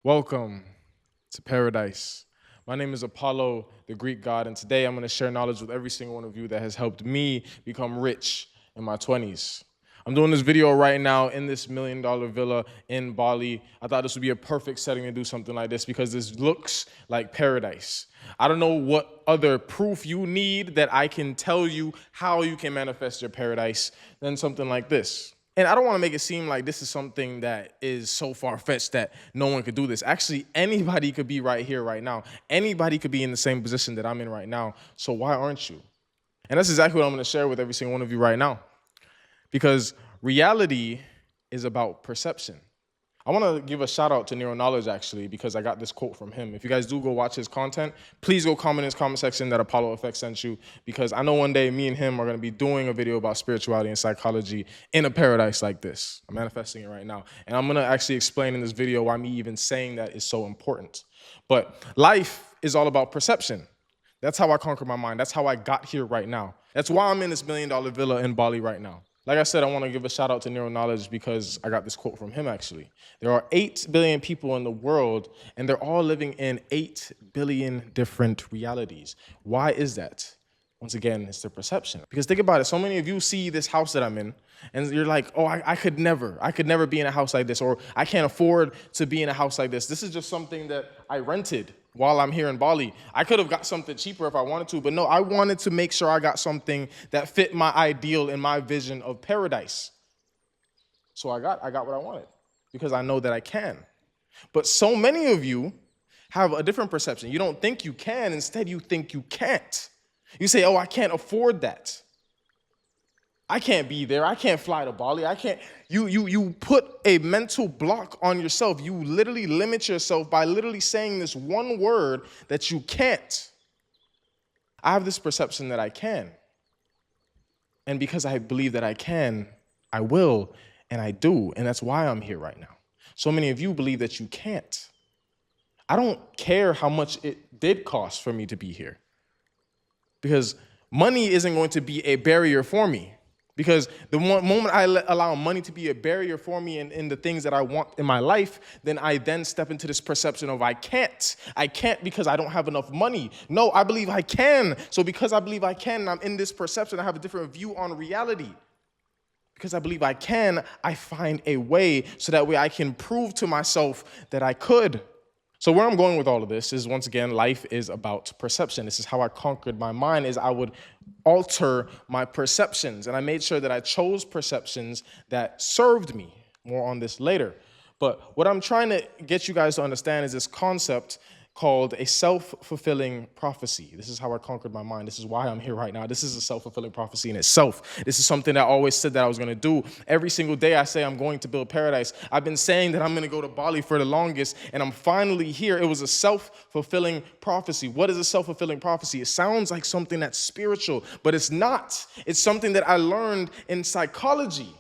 Welcome to paradise. My name is Apollo, the Greek god, and today I'm going to share knowledge with every single one of you that has helped me become rich in my 20s. I'm doing this video right now in this $1 million villa in Bali. I thought this would be a perfect setting to do something like this because this looks like paradise. I don't know what other proof you need that I can tell you how you can manifest your paradise than something like this. And I don't want to make it seem like this is something that is so far-fetched that no one could do this. Actually, anybody could be right here, right now. Anybody could be in the same position that I'm in right now. So why aren't you? And that's exactly what I'm going to share with every single one of you right now. Because reality is about perception. I want to give a shout out to Nero Knowledge actually, because I got this quote from him. If you guys do go watch his content, please go comment in his comment section that Apollo Effect sent you, because I know one day me and him are going to be doing a video about spirituality and psychology in a paradise like this. I'm manifesting it right now. And I'm going to actually explain in this video why me even saying that is so important. But life is all about perception. That's how I conquered my mind. That's how I got here right now. That's why I'm in this $1 million villa in Bali right now. Like I said, I want to give a shout out to Nero Knowledge because I got this quote from him actually. There are 8 billion people in the world and they're all living in 8 billion different realities. Why is that? Once again, it's their perception. Because think about it, so many of you see this house that I'm in and you're like, oh, I could never be in a house like this, or I can't afford to be in a house like this. This is just something that I rented while I'm here in Bali. I could have got something cheaper if I wanted to, but no, I wanted to make sure I got something that fit my ideal and my vision of paradise. So I got what I wanted because I know that I can. But so many of you have a different perception. You don't think you can, instead you think you can't. You say, oh, I can't afford that. I can't be there. I can't fly to Bali. I can't. You put a mental block on yourself. You literally limit yourself by literally saying this one word that you can't. I have this perception that I can. And because I believe that I can, I will, and I do. And that's why I'm here right now. So many of you believe that you can't. I don't care how much it did cost for me to be here, because money isn't going to be a barrier for me. Because the moment I allow money to be a barrier for me in the things that I want in my life, then I then step into this perception of I can't. I can't because I don't have enough money. No, I believe I can. So because I believe I can, and I'm in this perception, I have a different view on reality. Because I believe I can, I find a way so that way I can prove to myself that I could. So where I'm going with all of this is, once again, life is about perception. This is how I conquered my mind, is I would alter my perceptions. And I made sure that I chose perceptions that served me. More on this later. But what I'm trying to get you guys to understand is this concept called a self-fulfilling prophecy. This is how I conquered my mind. This is why I'm here right now. This is a self-fulfilling prophecy in itself. This is something that I always said that I was going to do. Every single day I say I'm going to build paradise. I've been saying that I'm going to go to Bali for the longest, and I'm finally here. It was a self-fulfilling prophecy. What is a self-fulfilling prophecy? It sounds like something that's spiritual, but it's not. It's something that I learned in psychology.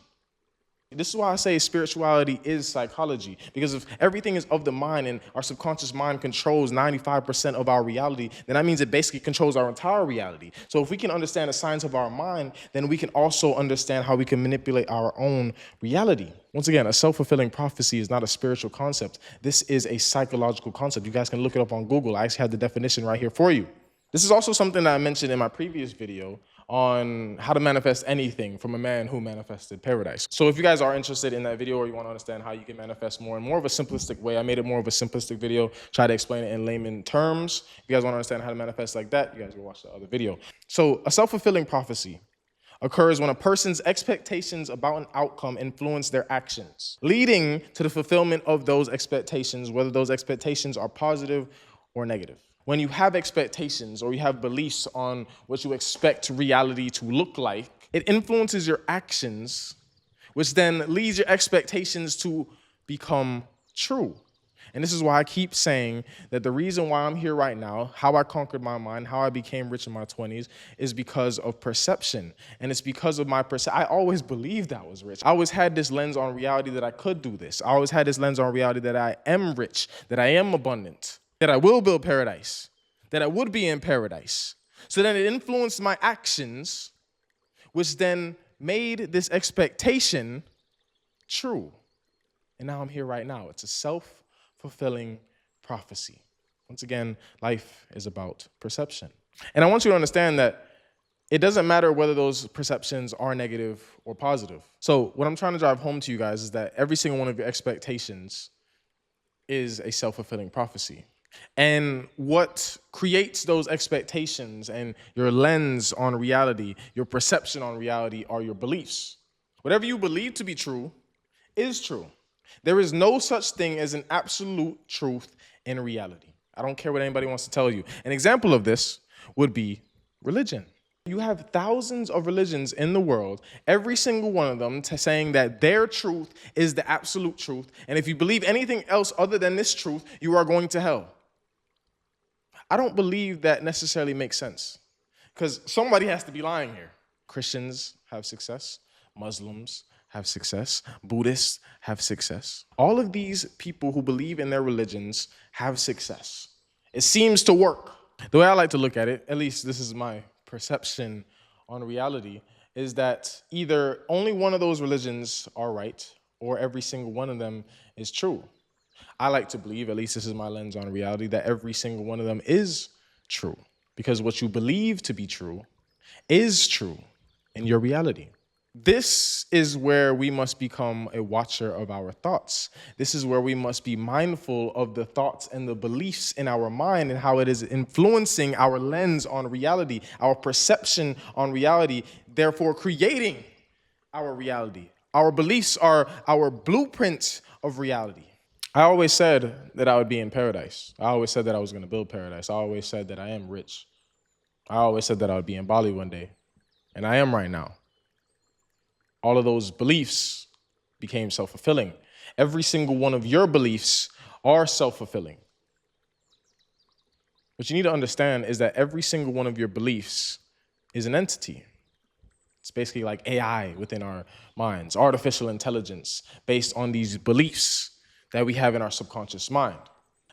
This is why I say spirituality is psychology, because if everything is of the mind and our subconscious mind controls 95% of our reality, then that means it basically controls our entire reality. So if we can understand the science of our mind, then we can also understand how we can manipulate our own reality. Once again, a self-fulfilling prophecy is not a spiritual concept. This is a psychological concept. You guys can look it up on Google. I actually have the definition right here for you. This is also something that I mentioned in my previous video on how to manifest anything from a man who manifested paradise. So if you guys are interested in that video, or you want to understand how you can manifest more in more of a simplistic way, I made it more of a simplistic video, try to explain it in layman terms. If you guys want to understand how to manifest like that, you guys go watch the other video. So a self-fulfilling prophecy occurs when a person's expectations about an outcome influence their actions, leading to the fulfillment of those expectations, whether those expectations are positive or negative. When you have expectations or you have beliefs on what you expect reality to look like, it influences your actions, which then leads your expectations to become true. And this is why I keep saying that the reason why I'm here right now, how I conquered my mind, how I became rich in my 20s, is because of perception. And it's because of my perception. I always believed I was rich. I always had this lens on reality that I could do this. I always had this lens on reality that I am rich, that I am abundant, that I will build paradise, that I would be in paradise. So then it influenced my actions, which then made this expectation true. And now I'm here right now. It's a self self-fulfilling prophecy. Once again, life is about perception. And I want you to understand that it doesn't matter whether those perceptions are negative or positive. So what I'm trying to drive home to you guys is that every single one of your expectations is a self-fulfilling prophecy. And what creates those expectations and your lens on reality, your perception on reality, are your beliefs. Whatever you believe to be true is true. There is no such thing as an absolute truth in reality. I don't care what anybody wants to tell you. An example of this would be religion. You have thousands of religions in the world, every single one of them saying that their truth is the absolute truth. And if you believe anything else other than this truth, you are going to hell. I don't believe that necessarily makes sense, because somebody has to be lying here. Christians have success. Muslims have success. Buddhists have success. All of these people who believe in their religions have success. It seems to work. The way I like to look at it, at least this is my perception on reality, is that either only one of those religions are right or every single one of them is true. I like to believe, at least this is my lens on reality, that every single one of them is true, because what you believe to be true is true in your reality. This is where we must become a watcher of our thoughts. This is where we must be mindful of the thoughts and the beliefs in our mind and how it is influencing our lens on reality, our perception on reality, therefore creating our reality. Our beliefs are our blueprints of reality. I always said that I would be in paradise. I always said that I was going to build paradise. I always said that I am rich. I always said that I would be in Bali one day, and I am right now. All of those beliefs became self-fulfilling. Every single one of your beliefs are self-fulfilling. What you need to understand is that every single one of your beliefs is an entity. It's basically like AI within our minds, artificial intelligence based on these beliefs that we have in our subconscious mind.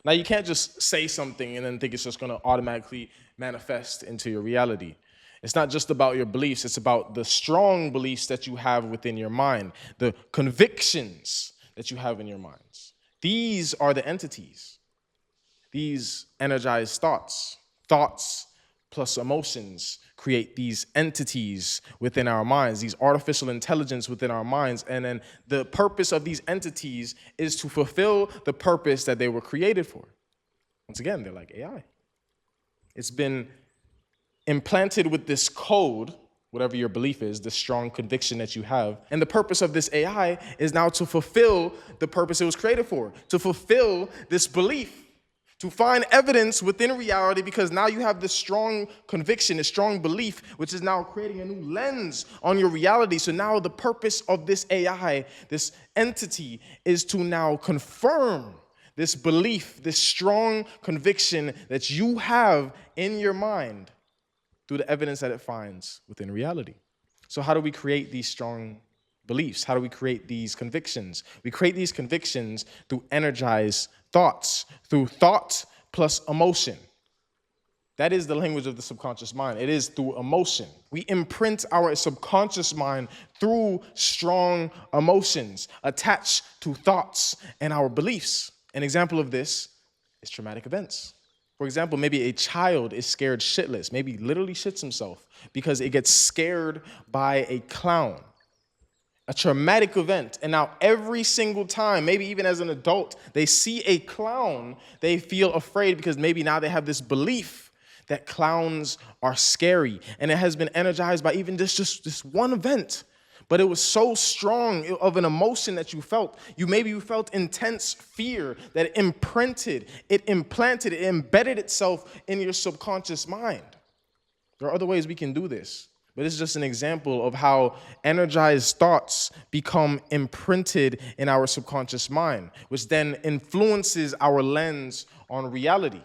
Now, you can't just say something and then think it's just going to automatically manifest into your reality. It's not just about your beliefs. It's about the strong beliefs that you have within your mind, the convictions that you have in your minds. These are the entities. These energized thoughts plus emotions create these entities within our minds, these artificial intelligence within our minds. And then the purpose of these entities is to fulfill the purpose that they were created for. Once again, they're like AI. It's been implanted with this code, whatever your belief is, the strong conviction that you have. And the purpose of this AI is now to fulfill the purpose it was created for, to fulfill this belief, to find evidence within reality, because now you have this strong conviction, this strong belief, which is now creating a new lens on your reality. So now the purpose of this AI, this entity, is to now confirm this belief, this strong conviction that you have in your mind through the evidence that it finds within reality. So how do we create these strong beliefs? How do we create these convictions? We create these convictions through energized thoughts, through thought plus emotion. That is the language of the subconscious mind. It is through emotion. We imprint our subconscious mind through strong emotions attached to thoughts and our beliefs. An example of this is traumatic events. For example, maybe a child is scared shitless, maybe literally shits himself because it gets scared by a clown. A traumatic event. And now every single time, maybe even as an adult, they see a clown, they feel afraid because maybe now they have this belief that clowns are scary. And it has been energized by even just this one event. But it was so strong of an emotion that you felt. You felt intense fear that it implanted, it embedded itself in your subconscious mind. There are other ways we can do this. But it's just an example of how energized thoughts become imprinted in our subconscious mind, which then influences our lens on reality.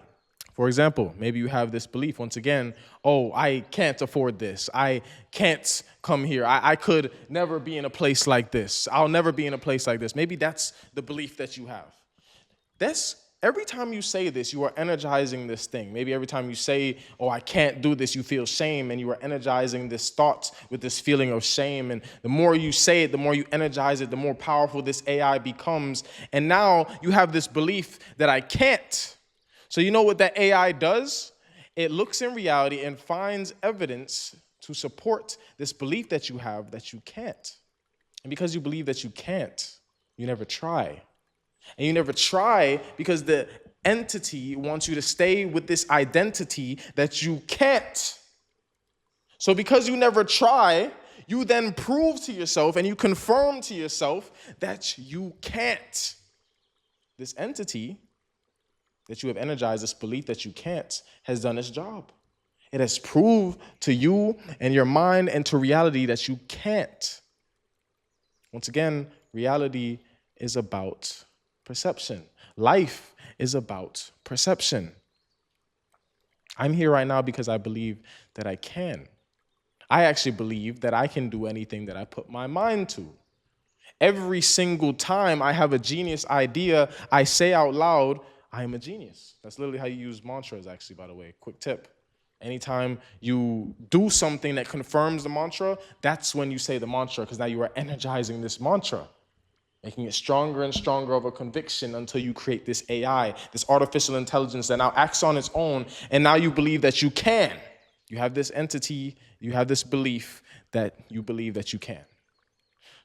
For example, maybe you have this belief, once again, oh, I can't afford this. I can't come here. I could never be in a place like this. I'll never be in a place like this. Maybe that's the belief that you have. That's every time you say this, you are energizing this thing. Maybe every time you say, oh, I can't do this, you feel shame, and you are energizing this thought with this feeling of shame. And the more you say it, the more you energize it, the more powerful this AI becomes. And now you have this belief that I can't. So you know what that AI does? It looks in reality and finds evidence to support this belief that you have that you can't. And because you believe that you can't, you never try. And you never try because the entity wants you to stay with this identity that you can't. So because you never try, you then prove to yourself and you confirm to yourself that you can't. This entity that you have energized, this belief that you can't, has done its job. It has proved to you and your mind and to reality that you can't. Once again, reality is about perception. Life is about perception. I'm here right now because I believe that I can. I actually believe that I can do anything that I put my mind to. Every single time I have a genius idea, I say out loud, I am a genius. That's literally how you use mantras, actually, by the way. Quick tip. Anytime you do something that confirms the mantra, that's when you say the mantra, because now you are energizing this mantra, making it stronger and stronger of a conviction until you create this AI, this artificial intelligence that now acts on its own, and now you believe that you can. You have this entity, you have this belief that you believe that you can.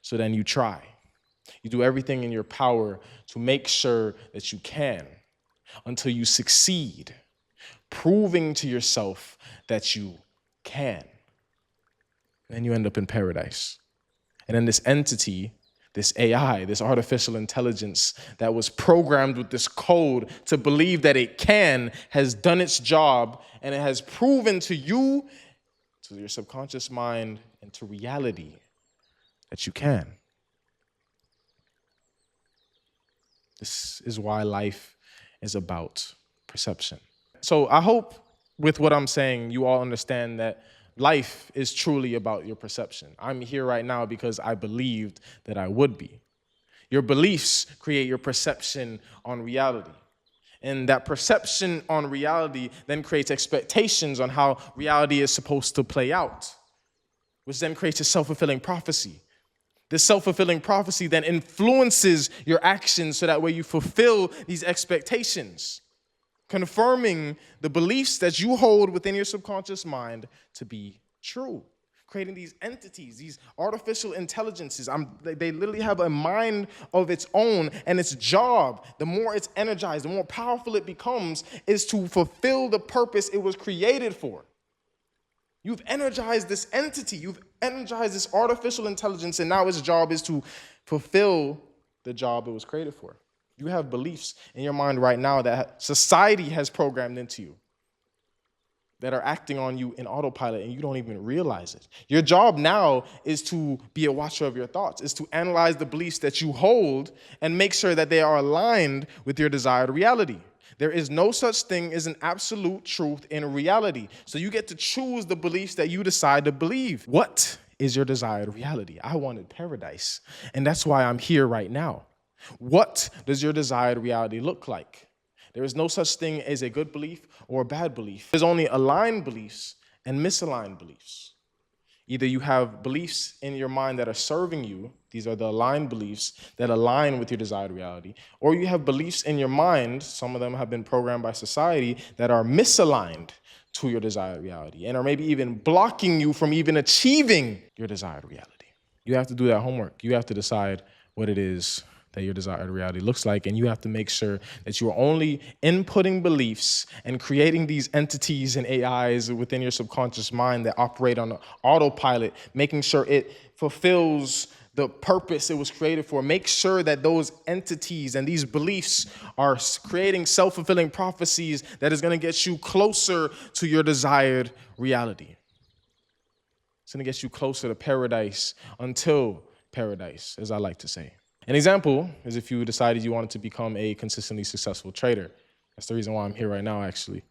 So then you try. You do everything in your power to make sure that you can until you succeed, proving to yourself that you can. And then you end up in paradise. And then this entity, this AI, this artificial intelligence that was programmed with this code to believe that it can, has done its job, and it has proven to you, to your subconscious mind, and to reality that you can. This is why life is about perception. So I hope with what I'm saying, you all understand that life is truly about your perception. I'm here right now because I believed that I would be. Your beliefs create your perception on reality. And that perception on reality then creates expectations on how reality is supposed to play out, which then creates a self-fulfilling prophecy. This self-fulfilling prophecy then influences your actions so that way you fulfill these expectations, confirming the beliefs that you hold within your subconscious mind to be true, creating these entities, these artificial intelligences. They literally have a mind of its own, and its job, the more it's energized, the more powerful it becomes, is to fulfill the purpose it was created for. You've energized this entity, you've energized this artificial intelligence, and now its job is to fulfill the job it was created for. You have beliefs in your mind right now that society has programmed into you that are acting on you in autopilot, and you don't even realize it. Your job now is to be a watcher of your thoughts, is to analyze the beliefs that you hold and make sure that they are aligned with your desired reality. There is no such thing as an absolute truth in reality. So you get to choose the beliefs that you decide to believe. What is your desired reality? I wanted paradise, and that's why I'm here right now. What does your desired reality look like? There is no such thing as a good belief or a bad belief. There's only aligned beliefs and misaligned beliefs. Either you have beliefs in your mind that are serving you, these are the aligned beliefs that align with your desired reality, or you have beliefs in your mind, some of them have been programmed by society, that are misaligned to your desired reality and are maybe even blocking you from even achieving your desired reality. You have to do that homework. You have to decide what it is that your desired reality looks like, and you have to make sure that you are only inputting beliefs and creating these entities and AIs within your subconscious mind that operate on autopilot, making sure it fulfills the purpose it was created for. Make sure that those entities and these beliefs are creating self-fulfilling prophecies that is going to get you closer to your desired reality. It's going to get you closer to paradise until paradise, as I like to say. An example is if you decided you wanted to become a consistently successful trader. That's the reason why I'm here right now, actually.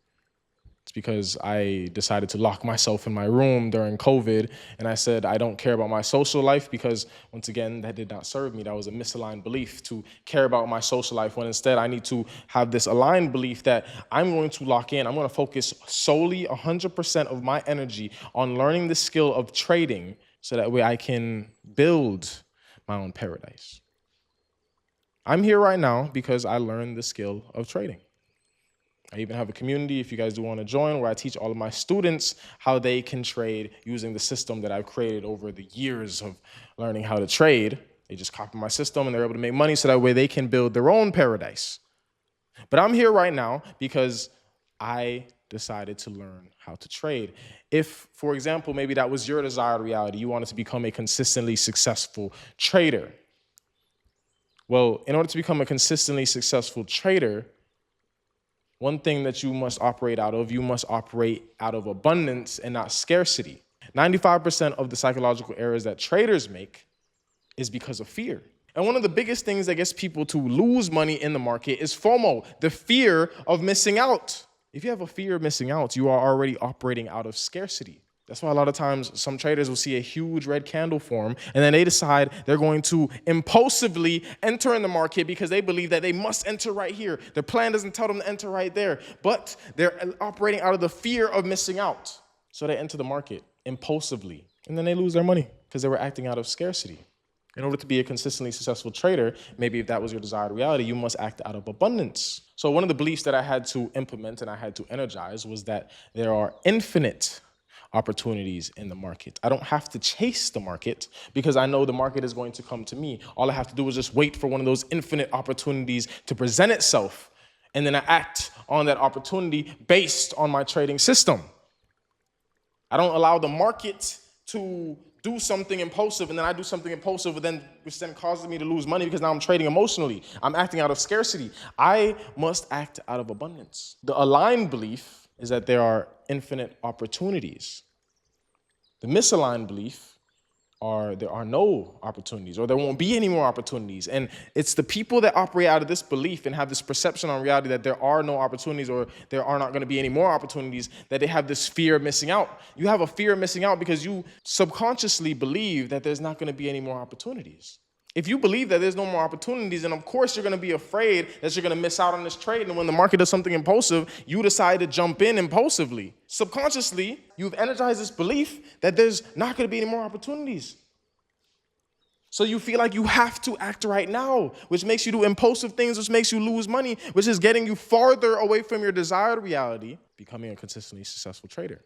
It's because I decided to lock myself in my room during COVID. And I said, I don't care about my social life because, once again, that did not serve me. That was a misaligned belief to care about my social life, when instead I need to have this aligned belief that I'm going to lock in. I'm going to focus solely 100% of my energy on learning the skill of trading so that way I can build my own paradise. I'm here right now because I learned the skill of trading. I even have a community, if you guys do want to join, where I teach all of my students how they can trade using the system that I've created over the years of learning how to trade. They just copy my system and they're able to make money so that way they can build their own paradise. But I'm here right now because I decided to learn how to trade. If, for example, maybe that was your desired reality, you wanted to become a consistently successful trader. Well, in order to become a consistently successful trader, one thing that you must operate out of, you must operate out of abundance and not scarcity. 95% of the psychological errors that traders make is because of fear. And one of the biggest things that gets people to lose money in the market is FOMO, the fear of missing out. If you have a fear of missing out, you are already operating out of scarcity. That's why a lot of times some traders will see a huge red candle form and then they decide they're going to impulsively enter in the market because they believe that they must enter right here. Their plan doesn't tell them to enter right there, but they're operating out of the fear of missing out. So they enter the market impulsively and then they lose their money because they were acting out of scarcity. In order to be a consistently successful trader, maybe if that was your desired reality, you must act out of abundance. So one of the beliefs that I had to implement and I had to energize was that there are infinite opportunities in the market. I don't have to chase the market because I know the market is going to come to me. All I have to do is just wait for one of those infinite opportunities to present itself, and then I act on that opportunity based on my trading system. I don't allow the market to do something impulsive and then I do something impulsive, which then causes me to lose money because now I'm trading emotionally. I'm acting out of scarcity. I must act out of abundance. The aligned belief is that there are infinite opportunities. The misaligned belief are there are no opportunities, or there won't be any more opportunities. And it's the people that operate out of this belief and have this perception on reality that there are no opportunities or there are not going to be any more opportunities, that they have this fear of missing out. You have a fear of missing out because you subconsciously believe that there's not going to be any more opportunities. If you believe that there's no more opportunities, then of course you're going to be afraid that you're going to miss out on this trade. And when the market does something impulsive, you decide to jump in impulsively. Subconsciously, you've energized this belief that there's not going to be any more opportunities. So you feel like you have to act right now, which makes you do impulsive things, which makes you lose money, which is getting you farther away from your desired reality, becoming a consistently successful trader.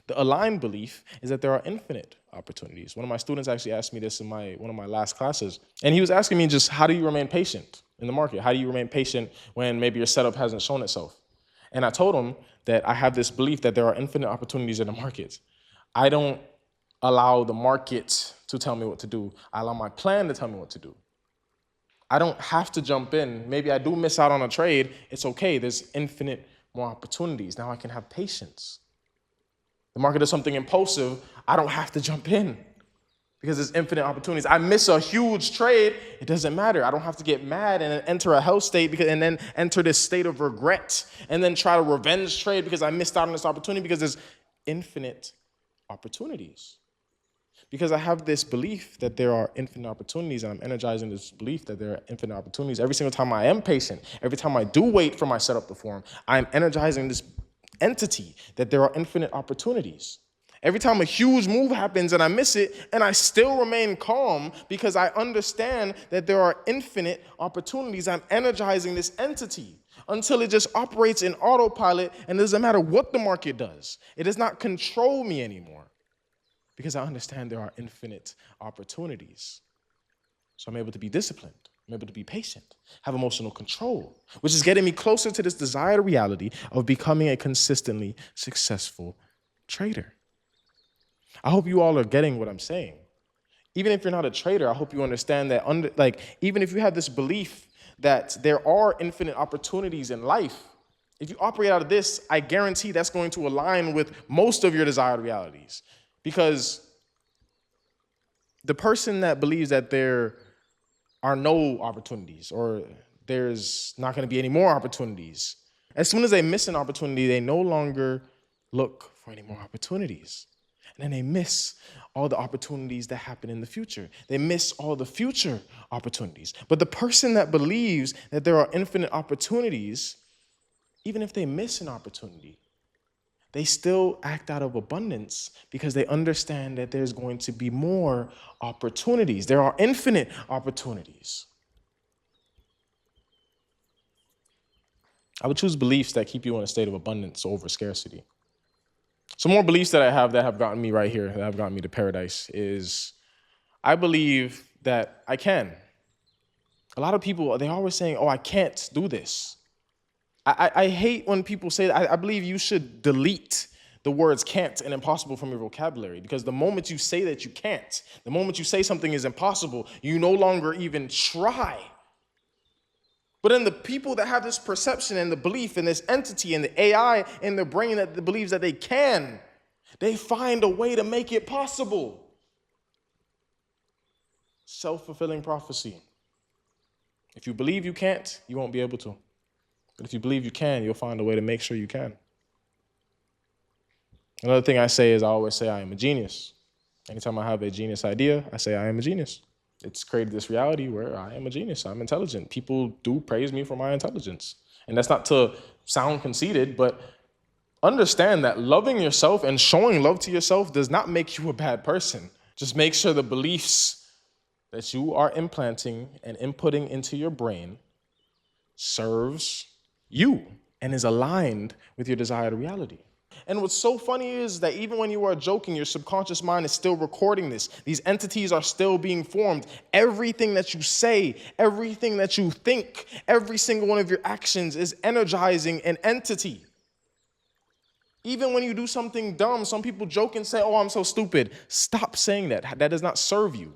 The aligned belief is that there are infinite opportunities. One of my students actually asked me this in one of my last classes, and he was asking me just, how do you remain patient in the market? How do you remain patient when maybe your setup hasn't shown itself? And I told him that I have this belief that there are infinite opportunities in the market. I don't allow the market to tell me what to do. I allow my plan to tell me what to do. I don't have to jump in. Maybe I do miss out on a trade. It's okay. There's infinite more opportunities. Now I can have patience. The market does something impulsive, I don't have to jump in because there's infinite opportunities. I miss a huge trade, it doesn't matter. I don't have to get mad and then enter a hell state and then enter this state of regret and then try to revenge trade because I missed out on this opportunity, because there's infinite opportunities. Because I have this belief that there are infinite opportunities, and I'm energizing this belief that there are infinite opportunities. Every single time I am patient, every time I do wait for my setup to form, I'm energizing this entity that there are infinite opportunities. Every time a huge move happens and I miss it, and I still remain calm because I understand that there are infinite opportunities, I'm energizing this entity until it just operates in autopilot, and it doesn't matter what the market does. It does not control me anymore because I understand there are infinite opportunities. So I'm able to be disciplined. I'm able to be patient, have emotional control, which is getting me closer to this desired reality of becoming a consistently successful trader. I hope you all are getting what I'm saying. Even if you're not a trader, I hope you understand that even if you have this belief that there are infinite opportunities in life, if you operate out of this, I guarantee that's going to align with most of your desired realities. Because the person that believes that there are no opportunities or there's not going to be any more opportunities, as soon as they miss an opportunity, they no longer look for any more opportunities. And then they miss all the opportunities that happen in the future. They miss all the future opportunities. But the person that believes that there are infinite opportunities, even if they miss an opportunity, they still act out of abundance because they understand that there's going to be more opportunities. There are infinite opportunities. I would choose beliefs that keep you in a state of abundance over scarcity. Some more beliefs that I have that have gotten me right here, that have gotten me to paradise, is I believe that I can. A lot of people, they're always saying, oh, I can't do this. I hate when people say that. I believe you should delete the words can't and impossible from your vocabulary, because the moment you say that you can't, the moment you say something is impossible, you no longer even try. But then the people that have this perception and the belief and this entity and the AI in their brain that believes that they can, they find a way to make it possible. Self-fulfilling prophecy. If you believe you can't, you won't be able to. But if you believe you can, you'll find a way to make sure you can. Another thing I say is I always say I am a genius. Anytime I have a genius idea, I say I am a genius. It's created this reality where I am a genius. I'm intelligent. People do praise me for my intelligence. And that's not to sound conceited, but understand that loving yourself and showing love to yourself does not make you a bad person. Just make sure the beliefs that you are implanting and inputting into your brain serves you and is aligned with your desired reality. And what's so funny is that even when you are joking, your subconscious mind is still recording this. These entities are still being formed. Everything that you say, everything that you think, every single one of your actions is energizing an entity. Even when you do something dumb, some people joke and say, oh, I'm so stupid. Stop saying that. That does not serve you.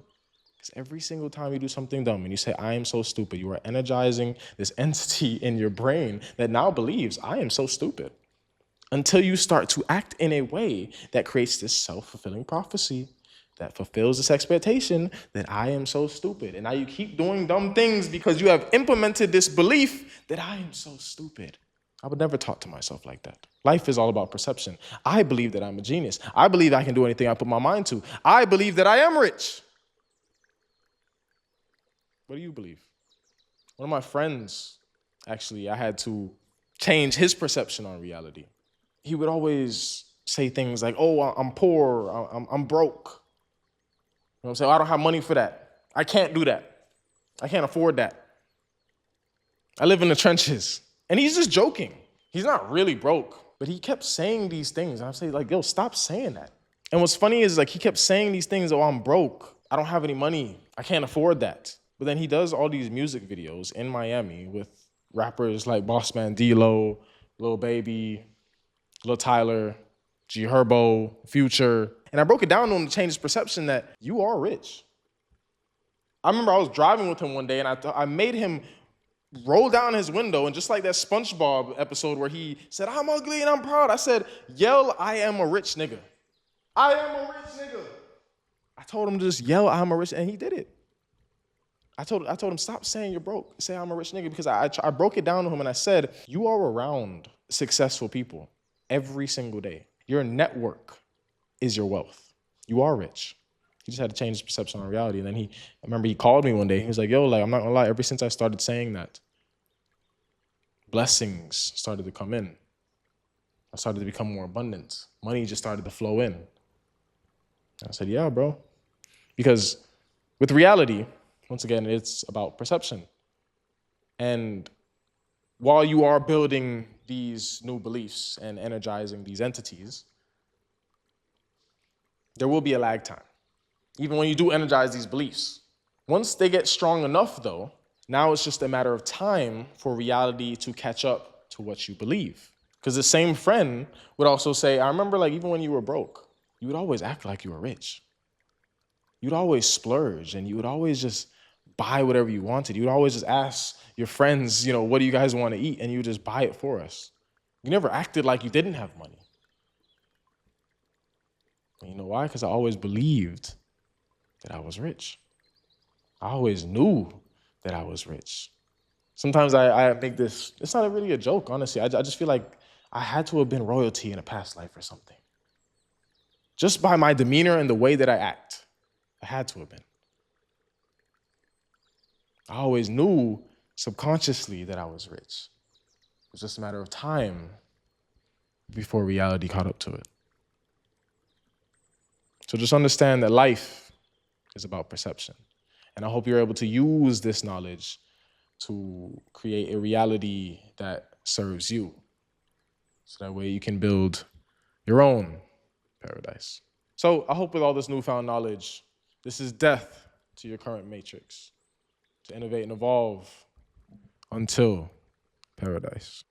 Because every single time you do something dumb and you say, I am so stupid, you are energizing this entity in your brain that now believes, I am so stupid. Until you start to act in a way that creates this self-fulfilling prophecy that fulfills this expectation that I am so stupid. And now you keep doing dumb things because you have implemented this belief that I am so stupid. I would never talk to myself like that. Life is all about perception. I believe that I'm a genius. I believe I can do anything I put my mind to. I believe that I am rich. What do you believe? One of my friends, actually, I had to change his perception on reality. He would always say things like, oh, I'm poor, I'm broke. You know what I'm saying? I don't have money for that. I can't do that. I can't afford that. I live in the trenches. And he's just joking. He's not really broke, but he kept saying these things. And I'm saying, like, yo, stop saying that. And what's funny is, like, he kept saying these things, oh, I'm broke. I don't have any money. I can't afford that. But then he does all these music videos in Miami with rappers like Bossman D-Lo, Lil Baby, Lil Tyler, G Herbo, Future. And I broke it down to him to change his perception that you are rich. I remember I was driving with him one day and I made him roll down his window, and just like that SpongeBob episode where he said, I'm ugly and I'm proud, I said, yell, I am a rich nigga. I am a rich nigga. I told him to just yell, I'm a rich, and he did it. I told him, stop saying you're broke. Say I'm a rich nigga, because I broke it down to him and I said, you are around successful people every single day. Your network is your wealth. You are rich. He just had to change his perception on reality. And then I remember he called me one day. He was like, yo, like, I'm not gonna lie, ever since I started saying that, blessings started to come in. I started to become more abundant. Money just started to flow in. And I said, yeah, bro. Because with reality, once again, it's about perception. And while you are building these new beliefs and energizing these entities, there will be a lag time. Even when you do energize these beliefs. Once they get strong enough, though, now it's just a matter of time for reality to catch up to what you believe. Because the same friend would also say, I remember, like, even when you were broke, you would always act like you were rich. You'd always splurge, and you would always just buy whatever you wanted. You would always just ask your friends, you know, what do you guys want to eat? And you would just buy it for us. You never acted like you didn't have money. And you know why? Because I always believed that I was rich. I always knew that I was rich. Sometimes I make this, it's not really a joke, honestly. I just feel like I had to have been royalty in a past life or something. Just by my demeanor and the way that I act, I had to have been. I always knew subconsciously that I was rich. It was just a matter of time before reality caught up to it. So just understand that life is about perception. And I hope you're able to use this knowledge to create a reality that serves you. So that way you can build your own paradise. So I hope with all this newfound knowledge, this is death to your current matrix, to innovate and evolve until paradise.